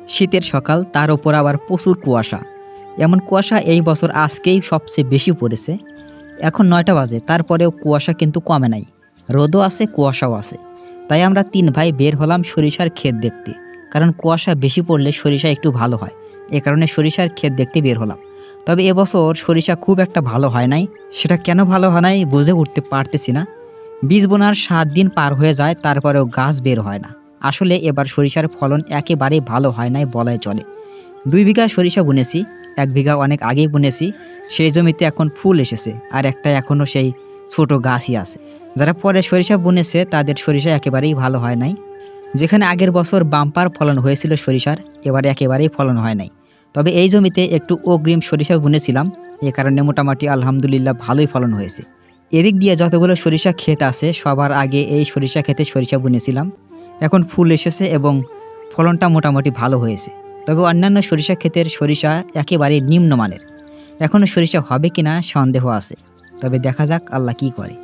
শীতের সকাল, তার ওপর আবার প্রচুর কুয়াশা। এমন কুয়াশা এই বছর আজকেই সবচেয়ে বেশি পড়েছে। এখন ৯টা বাজে, তারপরেও কুয়াশা কিন্তু কমে নাই। রোদও আছে, কুয়াশাও আছে। তাই আমরা ৩ ভাই বের হলাম সরিষার ক্ষেত দেখতে। কারণ কুয়াশা বেশি পড়লে সরিষা একটু ভালো হয়। এ কারণে সরিষার ক্ষেত দেখতে বের হলাম। তবে এবছর সরিষা খুব একটা ভালো হয় নাই। সেটা কেন ভালো হয় নাই বুঝে উঠতে পারতেছি না। বীজ বোনার ৭ দিন পার হয়ে যায়, তারপরেও গাছ বের হয় না। আসলে এবার সরিষার ফলন একেবারেই ভালো হয় নাই বলাই চলে। ২ বিঘা সরিষা বুনেছি, ১ বিঘা অনেক আগেই বুনেছি। সেই জমিতে এখন ফুল এসেছে, আর একটা এখনও সেই ছোট গাছই আছে। যারা পরে সরিষা বুনেছে তাদের সরিষা একেবারেই ভালো হয় নাই। যেখানে আগের বছর বাম্পার ফলন হয়েছিল সরিষার, এবার একেবারেই ফলন হয় নাই। তবে এই জমিতে একটু অগ্রিম সরিষা বুনেছিলাম, এ কারণে মোটামুটি আলহামদুলিল্লাহ ভালোই ফলন হয়েছে। এদিক দিয়ে যতগুলো সরিষা ক্ষেত আছে সবার আগে এই সরিষা ক্ষেতে সরিষা বুনেছিলাম। এখন ফুল এসেছে এবং ফলনটা মোটামুটি ভালো হয়েছে। তবে অন্যান্য সরিষা ক্ষেতের সরিষা একেবারে নিম্নমানের। এখনও সরিষা হবে কিনা সন্দেহ আছে। তবে দেখা যাক আল্লাহ কী করে।